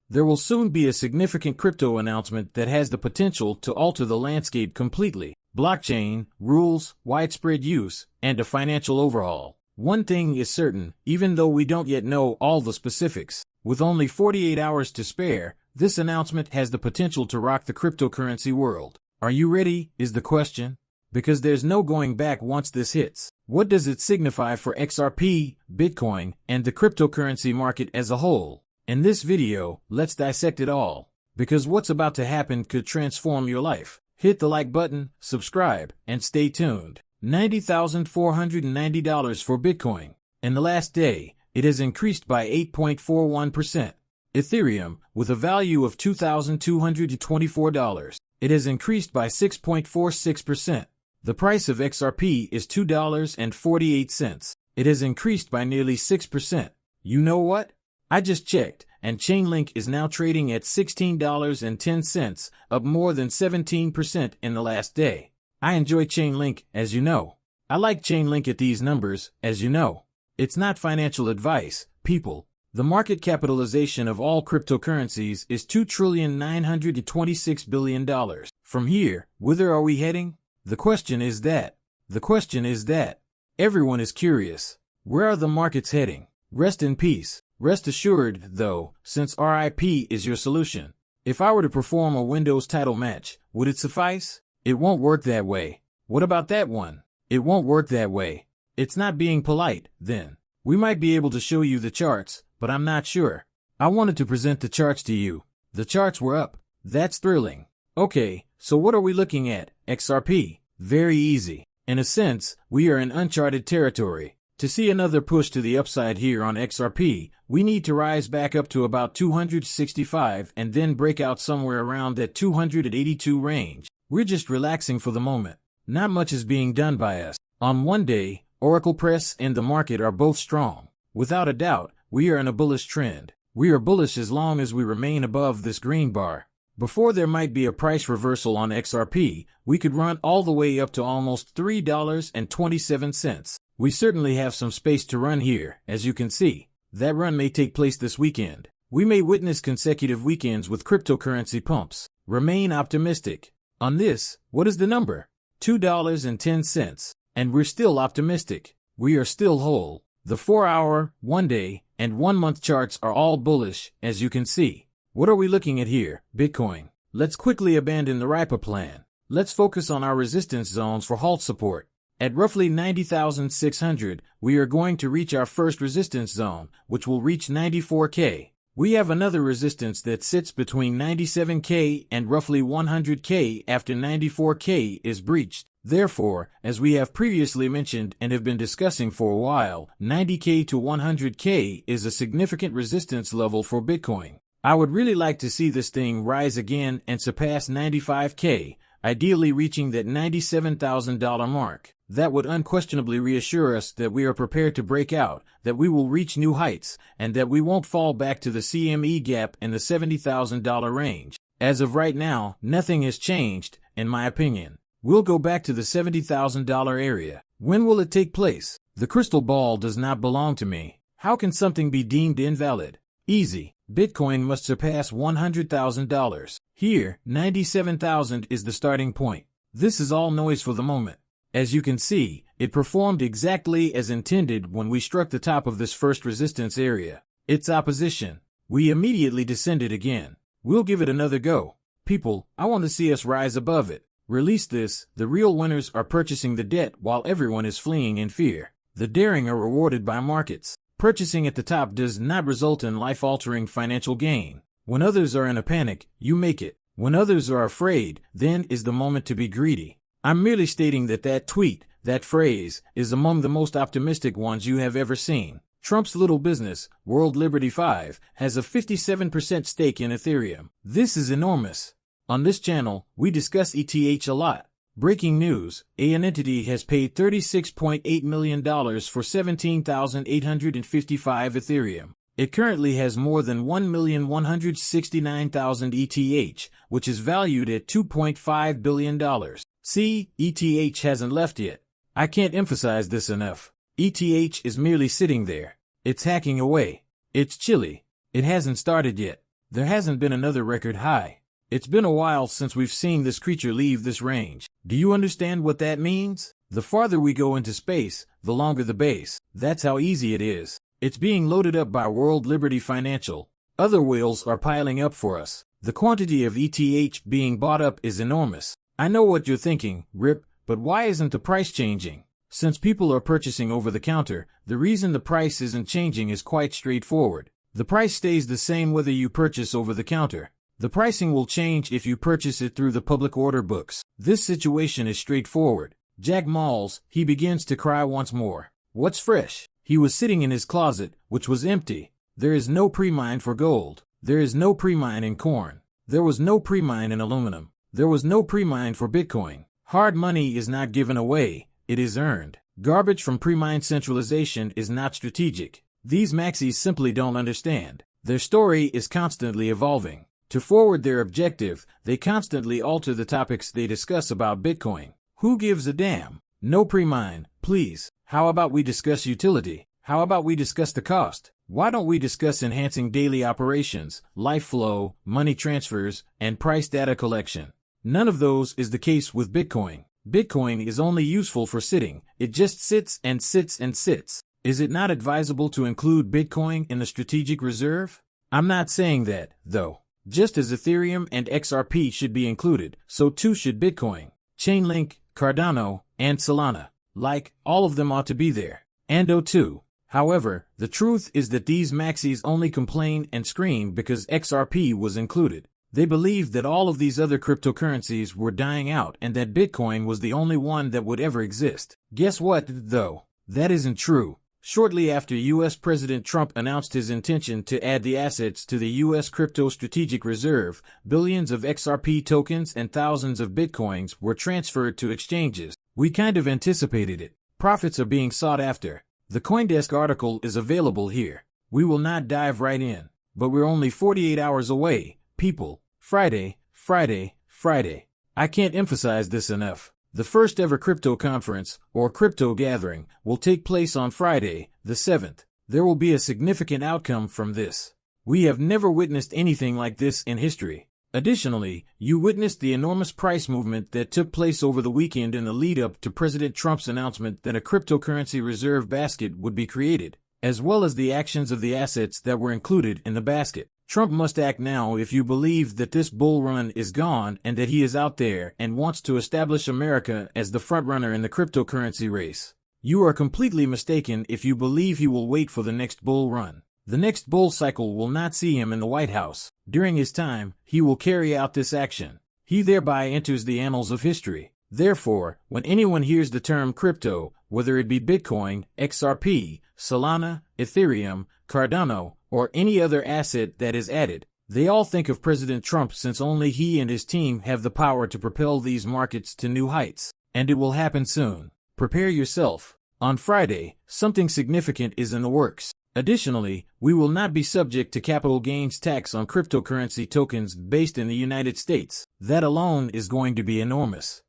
There will soon be a significant crypto announcement that has the potential to alter the landscape completely. Blockchain, rules, widespread use, and a financial overhaul. One thing is certain, even though we don't yet know all the specifics, with only 48 hours to spare, this announcement has the potential to rock the cryptocurrency world. Are you ready, is the question? Because there's no going back once this hits. What does it signify for XRP, Bitcoin, and the cryptocurrency market as a whole? In this video, let's dissect it all. Because what's about to happen could transform your life. Hit the like button, subscribe, and stay tuned. $90,490 for Bitcoin. In the last day, it has increased by 8.41%. Ethereum, with a value of $2,224, it has increased by 6.46%. The price of XRP is $2.48. It has increased by nearly 6%. You know what? I just checked, and Chainlink is now trading at $16.10, up more than 17% in the last day. I enjoy Chainlink, as you know. I like Chainlink at these numbers, as you know. It's not financial advice, people. The market capitalization of all cryptocurrencies is $2,926 billion. From here, whither are we heading? The question is that. Everyone is curious. Where are the markets heading? Rest in peace. Rest assured, though, since RIP is your solution. If I were to perform a Windows title match, would it suffice? It won't work that way. What about that one? It won't work that way. It's not being polite, then. We might be able to show you the charts, but I'm not sure. I wanted to present the charts to you. The charts were up. That's thrilling. Okay, so what are we looking at? XRP. Very easy. In a sense, we are in uncharted territory. To see another push to the upside here on XRP, we need to rise back up to about 265 and then break out somewhere around that 282 range. We're just relaxing for the moment. Not much is being done by us. On one day, Oracle Press and the market are both strong. Without a doubt, we are in a bullish trend. We are bullish as long as we remain above this green bar. Before there might be a price reversal on XRP, we could run all the way up to almost $3.27. We certainly have some space to run here, as you can see. That run may take place this weekend. We may witness consecutive weekends with cryptocurrency pumps. Remain optimistic. On this, what is the number? $2.10. And we're still optimistic. We are still whole. The 4-hour, 1-day, and 1-month charts are all bullish, as you can see. What are we looking at here? Bitcoin. Let's quickly abandon the RIPA plan. Let's focus on our resistance zones for halt support. At roughly 90,600, we are going to reach our first resistance zone, which will reach 94K. We have another resistance that sits between 97K and roughly 100K after 94K is breached. Therefore, as we have previously mentioned and have been discussing for a while, 90K to 100K is a significant resistance level for Bitcoin. I would really like to see this thing rise again and surpass 95K, ideally reaching that $97,000 mark. That would unquestionably reassure us that we are prepared to break out, that we will reach new heights, and that we won't fall back to the CME gap in the $70,000 range. As of right now, nothing has changed, in my opinion. We'll go back to the $70,000 area. When will it take place? The crystal ball does not belong to me. How can something be deemed invalid? Easy. Bitcoin must surpass $100,000. Here, 97,000 is the starting point. This is all noise for the moment. As you can see, it performed exactly as intended when we struck the top of this first resistance area. Its opposition. We immediately descended again. We'll give it another go. People, I want to see us rise above it. Release this. The real winners are purchasing the debt while everyone is fleeing in fear. The daring are rewarded by markets. Purchasing at the top does not result in life-altering financial gain. When others are in a panic, you make it. When others are afraid, then is the moment to be greedy. I'm merely stating that tweet, that phrase, is among the most optimistic ones you have ever seen. Trump's little business, World Liberty 5, has a 57% stake in Ethereum. This is enormous. On this channel, we discuss ETH a lot. Breaking news, an entity has paid $36.8 million for 17,855 Ethereum. It currently has more than 1,169,000 ETH, which is valued at $2.5 billion. See, ETH hasn't left yet. I can't emphasize this enough. ETH is merely sitting there. It's hacking away. It's chilly. It hasn't started yet. There hasn't been another record high. It's been a while since we've seen this creature leave this range. Do you understand what that means? The farther we go into space, the longer the base. That's how easy it is. It's being loaded up by World Liberty Financial. Other whales are piling up for us. The quantity of ETH being bought up is enormous. I know what you're thinking, Rip, but why isn't the price changing? Since people are purchasing over the counter, the reason the price isn't changing is quite straightforward. The price stays the same whether you purchase over the counter. The pricing will change if you purchase it through the public order books. This situation is straightforward. Jack Malls, he begins to cry once more. What's fresh? He was sitting in his closet, which was empty. There is no pre-mine for gold. There is no pre-mine in corn. There was no pre-mine in aluminum. There was no pre-mine for Bitcoin. Hard money is not given away, it is earned. Garbage from pre-mine centralization is not strategic. These maxis simply don't understand. Their story is constantly evolving. To forward their objective, they constantly alter the topics they discuss about Bitcoin. Who gives a damn? No pre-mine, please. How about we discuss utility? How about we discuss the cost? Why don't we discuss enhancing daily operations, life flow, money transfers, and price data collection? None of those is the case with Bitcoin. Bitcoin is only useful for sitting. It just sits and sits and sits. Is it not advisable to include Bitcoin in the strategic reserve? I'm not saying that, though. Just as Ethereum and XRP should be included, so too should Bitcoin. Chainlink, Cardano, and Solana. All of them ought to be there. And O2. However, the truth is that these maxis only complain and scream because XRP was included. They believed that all of these other cryptocurrencies were dying out and that Bitcoin was the only one that would ever exist. Guess what, though? That isn't true. Shortly after U.S. President Trump announced his intention to add the assets to the U.S. Crypto Strategic Reserve, billions of XRP tokens and thousands of Bitcoins were transferred to exchanges. We kind of anticipated it. Profits are being sought after. The CoinDesk article is available here. We will not dive right in, but we're only 48 hours away, people. Friday, Friday, Friday. I can't emphasize this enough. The first ever crypto conference, or crypto gathering, will take place on Friday, the 7th. There will be a significant outcome from this. We have never witnessed anything like this in history. Additionally, you witnessed the enormous price movement that took place over the weekend in the lead-up to President Trump's announcement that a cryptocurrency reserve basket would be created, as well as the actions of the assets that were included in the basket. Trump must act now if you believe that this bull run is gone and that he is out there and wants to establish America as the frontrunner in the cryptocurrency race. You are completely mistaken if you believe he will wait for the next bull run. The next bull cycle will not see him in the White House. During his time, he will carry out this action. He thereby enters the annals of history. Therefore, when anyone hears the term crypto, whether it be Bitcoin, XRP, Solana, Ethereum, Cardano, or any other asset that is added, they all think of President Trump since only he and his team have the power to propel these markets to new heights. And it will happen soon. Prepare yourself. On Friday, something significant is in the works. Additionally, we will not be subject to capital gains tax on cryptocurrency tokens based in the United States. That alone is going to be enormous.